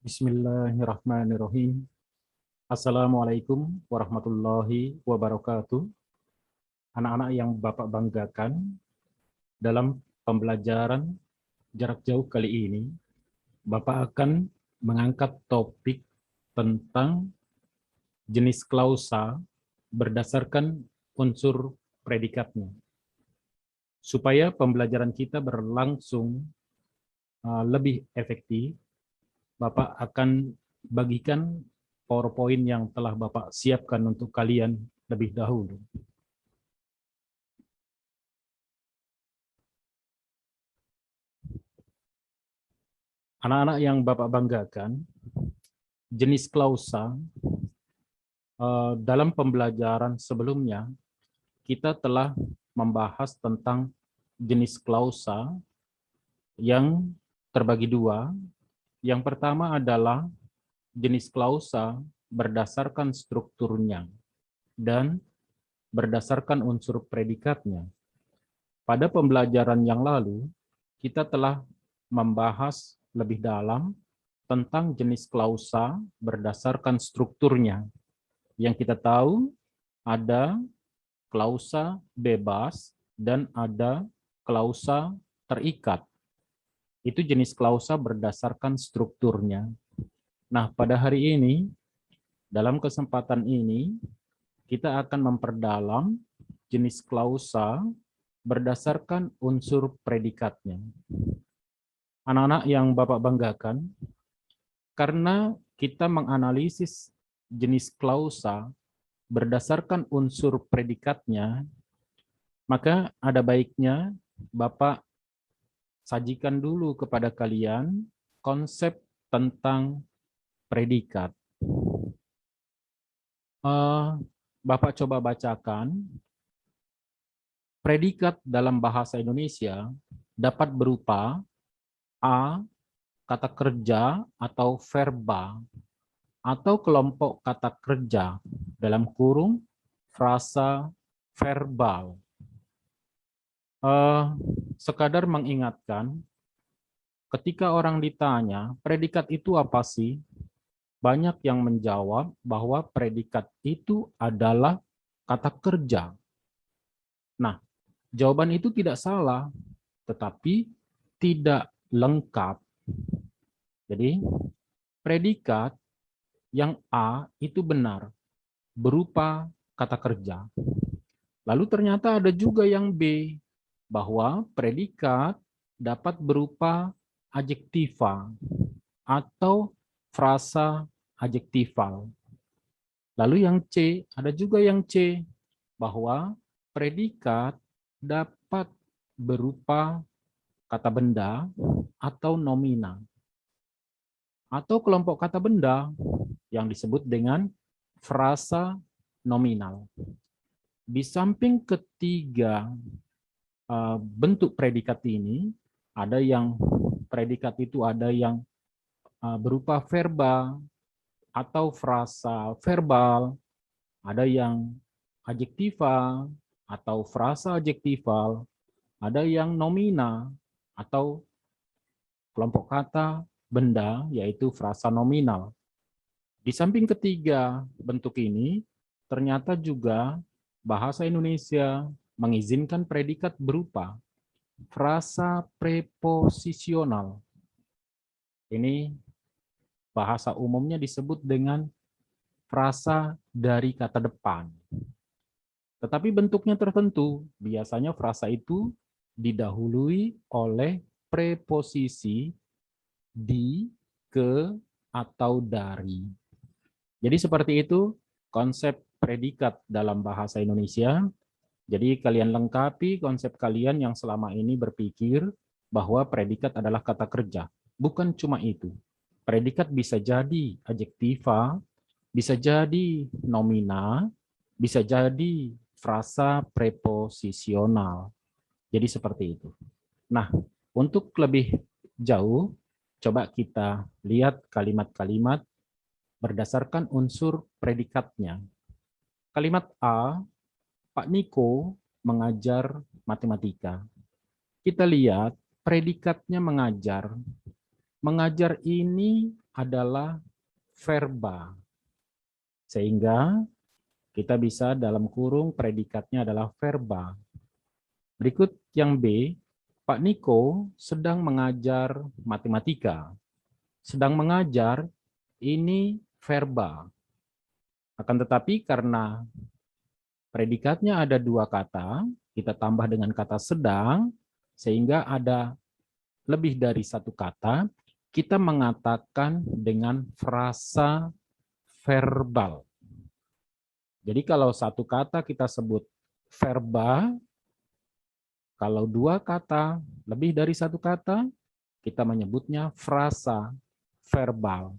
Bismillahirrahmanirrahim. Assalamualaikum warahmatullahi wabarakatuh. Anak-anak yang Bapak banggakan, dalam pembelajaran jarak jauh kali ini, Bapak akan mengangkat topik tentang jenis klausa berdasarkan unsur predikatnya. Supaya pembelajaran kita berlangsung lebih efektif, Bapak akan bagikan PowerPoint yang telah Bapak siapkan untuk kalian lebih dahulu. Anak-anak yang Bapak banggakan, jenis klausa dalam pembelajaran sebelumnya kita telah membahas tentang jenis klausa yang terbagi dua. Yang pertama adalah jenis klausa berdasarkan strukturnya dan berdasarkan unsur predikatnya. Pada pembelajaran yang lalu, kita telah membahas lebih dalam tentang jenis klausa berdasarkan strukturnya. Yang kita tahu ada klausa bebas dan ada klausa terikat. Itu jenis klausa berdasarkan strukturnya. Nah, pada hari ini, dalam kesempatan ini, kita akan memperdalam jenis klausa berdasarkan unsur predikatnya. Anak-anak yang Bapak banggakan, karena kita menganalisis jenis klausa berdasarkan unsur predikatnya, maka ada baiknya Bapak sajikan dulu kepada kalian konsep tentang predikat. Bapak coba bacakan. Predikat dalam bahasa Indonesia dapat berupa A, kata kerja atau verba, atau kelompok kata kerja dalam kurung frasa verbal. Sekadar mengingatkan, ketika orang ditanya, predikat itu apa sih? Banyak yang menjawab bahwa predikat itu adalah kata kerja. Nah, jawaban itu tidak salah, tetapi tidak lengkap. Jadi, predikat yang A itu benar, berupa kata kerja. Lalu ternyata ada juga yang B, bahwa predikat dapat berupa adjektiva atau frasa adjektival. Lalu yang C, ada juga yang C, bahwa predikat dapat berupa kata benda atau nomina. Atau kelompok kata benda yang disebut dengan frasa nominal. Di samping ketiga bentuk predikat ini, ada yang predikat itu ada yang berupa verba atau frasa verbal, ada yang adjektiva atau frasa adjektival, ada yang nomina atau kelompok kata benda, yaitu frasa nominal. Di samping ketiga bentuk ini, ternyata juga bahasa Indonesia mengizinkan predikat berupa frasa preposisional. Ini bahasa umumnya disebut dengan frasa dari kata depan. Tetapi bentuknya tertentu, biasanya frasa itu didahului oleh preposisi di, ke, atau dari. Jadi seperti itu konsep predikat dalam bahasa Indonesia. Jadi kalian lengkapi konsep kalian yang selama ini berpikir bahwa predikat adalah kata kerja. Bukan cuma itu. Predikat bisa jadi adjektiva, bisa jadi nomina, bisa jadi frasa preposisional. Jadi seperti itu. Nah, untuk lebih jauh, coba kita lihat kalimat-kalimat berdasarkan unsur predikatnya. Kalimat A, Pak Niko mengajar matematika. Kita lihat predikatnya mengajar. mengajar ini adalah verba. Sehingga kita bisa dalam kurung predikatnya adalah verba. Berikut yang B, Pak Niko sedang mengajar matematika. Sedang mengajar ini verba. Akan tetapi karena predikatnya ada dua kata, kita tambah dengan kata sedang, sehingga ada lebih dari satu kata, kita mengatakan dengan frasa verbal. Jadi kalau satu kata kita sebut verba, kalau dua kata, lebih dari satu kata, kita menyebutnya frasa verbal.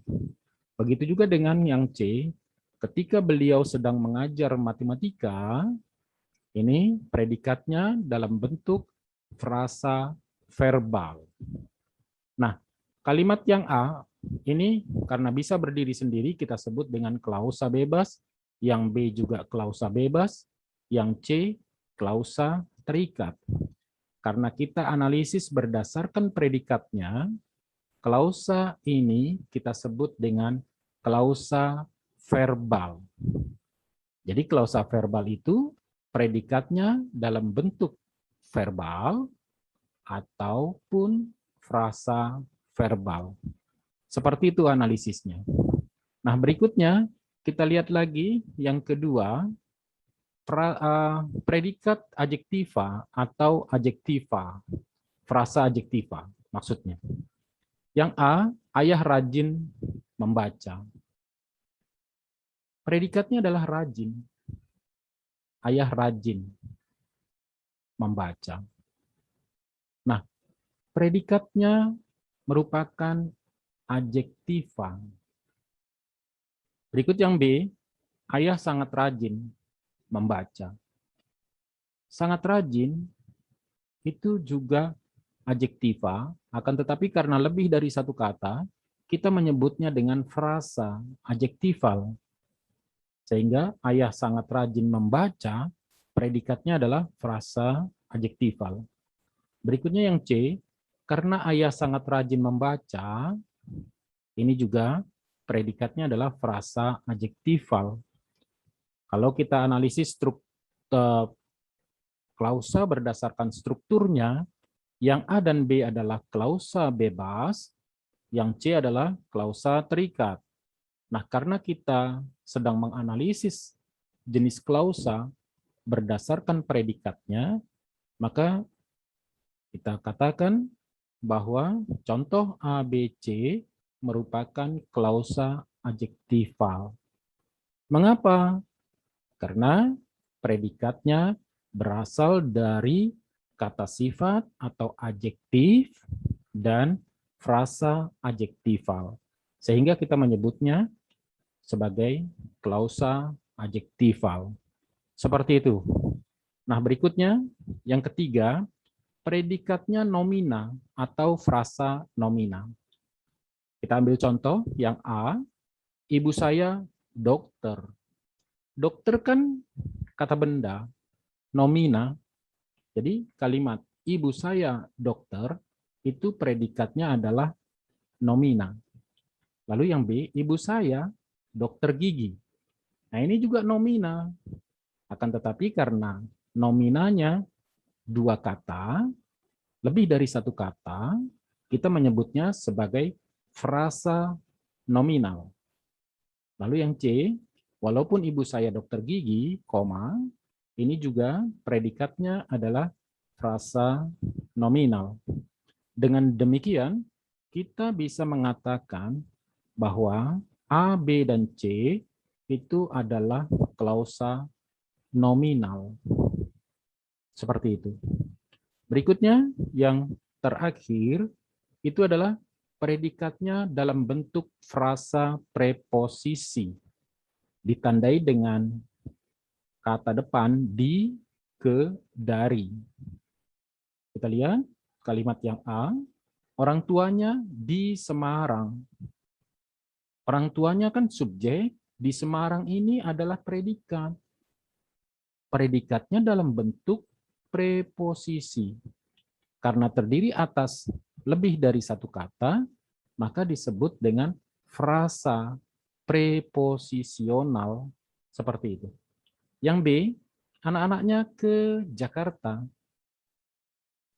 Begitu juga dengan yang C, ketika beliau sedang mengajar matematika, ini predikatnya dalam bentuk frasa verbal. Nah, kalimat yang A ini karena bisa berdiri sendiri kita sebut dengan klausa bebas, yang B juga klausa bebas, yang C klausa terikat. Karena kita analisis berdasarkan predikatnya, klausa ini kita sebut dengan klausa verbal. Jadi klausa verbal itu predikatnya dalam bentuk verbal ataupun frasa verbal. Seperti itu analisisnya. Nah, berikutnya kita lihat lagi yang kedua, predikat adjektiva atau adjektiva, frasa adjektiva maksudnya. Yang A, ayah rajin membaca. Predikatnya adalah rajin. Ayah rajin membaca. Nah, predikatnya merupakan adjektiva. Berikut yang B, ayah sangat rajin membaca. Sangat rajin itu juga adjektiva, akan tetapi karena lebih dari satu kata, kita menyebutnya dengan frasa adjektival. Sehingga ayah sangat rajin membaca, predikatnya adalah frasa adjektival. Berikutnya yang C, karena ayah sangat rajin membaca, ini juga predikatnya adalah frasa adjektival. Kalau kita analisis klausa berdasarkan strukturnya, yang A dan B adalah klausa bebas, yang C adalah klausa terikat. Nah, karena kita sedang menganalisis jenis klausa berdasarkan predikatnya, maka kita katakan bahwa contoh A, B, C merupakan klausa adjektival. Mengapa? Karena predikatnya berasal dari kata sifat atau adjektif dan frasa adjektival. Sehingga kita menyebutnya sebagai klausa adjektival. Seperti itu. Nah, berikutnya yang ketiga, predikatnya nomina atau frasa nomina. Kita ambil contoh yang A, ibu saya dokter. Dokter kan kata benda, nomina. Jadi kalimat ibu saya dokter itu predikatnya adalah nomina. Lalu yang B, ibu saya dokter gigi. Nah, ini juga nomina. Akan tetapi karena nominanya dua kata, lebih dari satu kata, kita menyebutnya sebagai frasa nominal. Lalu yang C, walaupun ibu saya dokter gigi, koma, ini juga predikatnya adalah frasa nominal. Dengan demikian, kita bisa mengatakan bahwa A, B, dan C itu adalah klausa nominal. Seperti itu. Berikutnya, yang terakhir, itu adalah predikatnya dalam bentuk frasa preposisi. Ditandai dengan kata depan di, ke, dari. Kita lihat kalimat yang A, orang tuanya di Semarang. Orang tuanya kan subjek, di Semarang ini adalah predikat. Predikatnya dalam bentuk preposisi. Karena terdiri atas lebih dari satu kata, maka disebut dengan frasa preposisional seperti itu. Yang B, anak-anaknya ke Jakarta.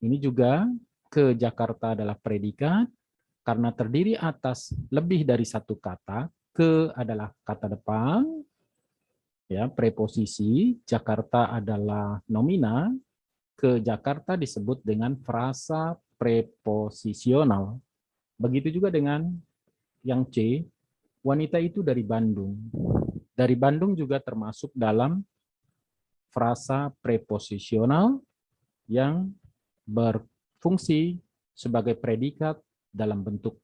Ini juga ke Jakarta adalah predikat karena terdiri atas lebih dari satu kata. Ke adalah kata depan, ya, preposisi. Jakarta adalah nomina. Ke Jakarta disebut dengan frasa preposisional. Begitu juga dengan yang C, wanita itu dari Bandung. Dari Bandung juga termasuk dalam frasa preposisional yang berfungsi sebagai predikat dalam bentuk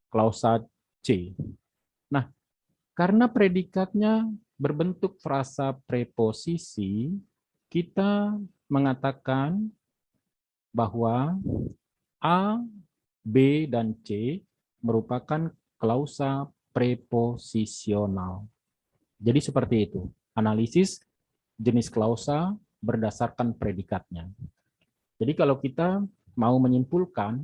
klausa C. Nah, karena predikatnya berbentuk frasa preposisi, kita mengatakan bahwa A, B, dan C merupakan klausa preposisional. Jadi seperti itu, analisis jenis klausa berdasarkan predikatnya. Jadi kalau kita mau menyimpulkan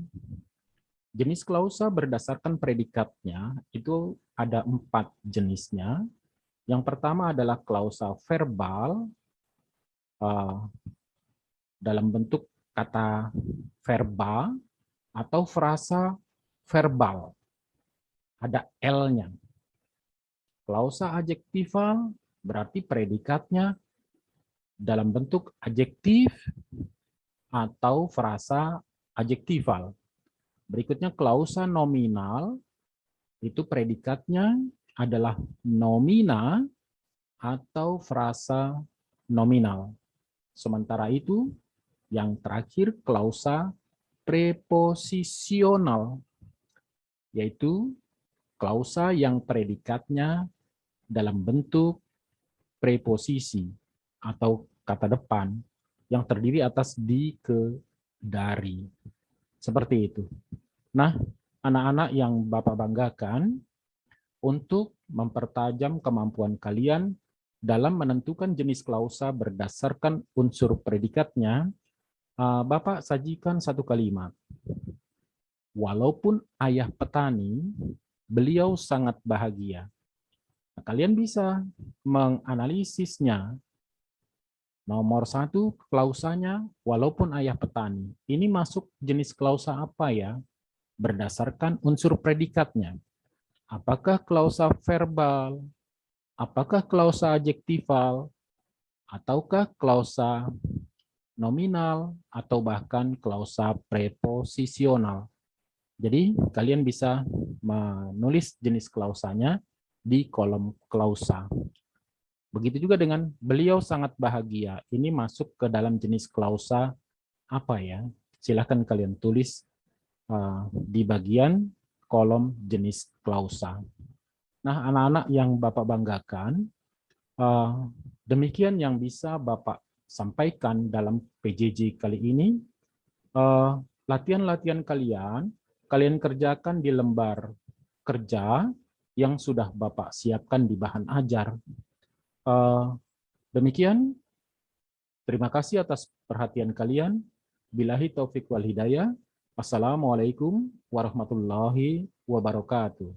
jenis klausa berdasarkan predikatnya, itu ada 4 jenisnya. Yang pertama adalah klausa verbal, dalam bentuk kata verba atau frasa verbal. Ada L-nya. Klausa adjektival berarti predikatnya dalam bentuk adjektif atau frasa adjektival. Berikutnya klausa nominal, itu predikatnya adalah nomina atau frasa nominal. Sementara itu, yang terakhir klausa preposisional, yaitu klausa yang predikatnya dalam bentuk preposisi atau kata depan yang terdiri atas di, ke, dari. Seperti itu. Nah, anak-anak yang Bapak banggakan, untuk mempertajam kemampuan kalian dalam menentukan jenis klausa berdasarkan unsur predikatnya, Bapak sajikan satu kalimat. Walaupun ayah petani, beliau sangat bahagia. Nah, kalian bisa menganalisisnya. Nomor 1, klausanya walaupun ayah petani. Ini masuk jenis klausa apa ya? Berdasarkan unsur predikatnya. Apakah klausa verbal? Apakah klausa adjektival? Ataukah klausa nominal? Atau bahkan klausa preposisional? Jadi kalian bisa menulis jenis klausanya di kolom klausa. Begitu juga dengan beliau sangat bahagia. Ini masuk ke dalam jenis klausa apa ya? Silahkan kalian tulis di bagian kolom jenis klausa. Nah, anak-anak yang Bapak banggakan, demikian yang bisa Bapak sampaikan dalam PJJ kali ini. Latihan-latihan kalian kerjakan di lembar kerja yang sudah Bapak siapkan di bahan ajar. Demikian, terima kasih atas perhatian kalian. Billahi taufik wal hidayah. Assalamualaikum warahmatullahi wabarakatuh.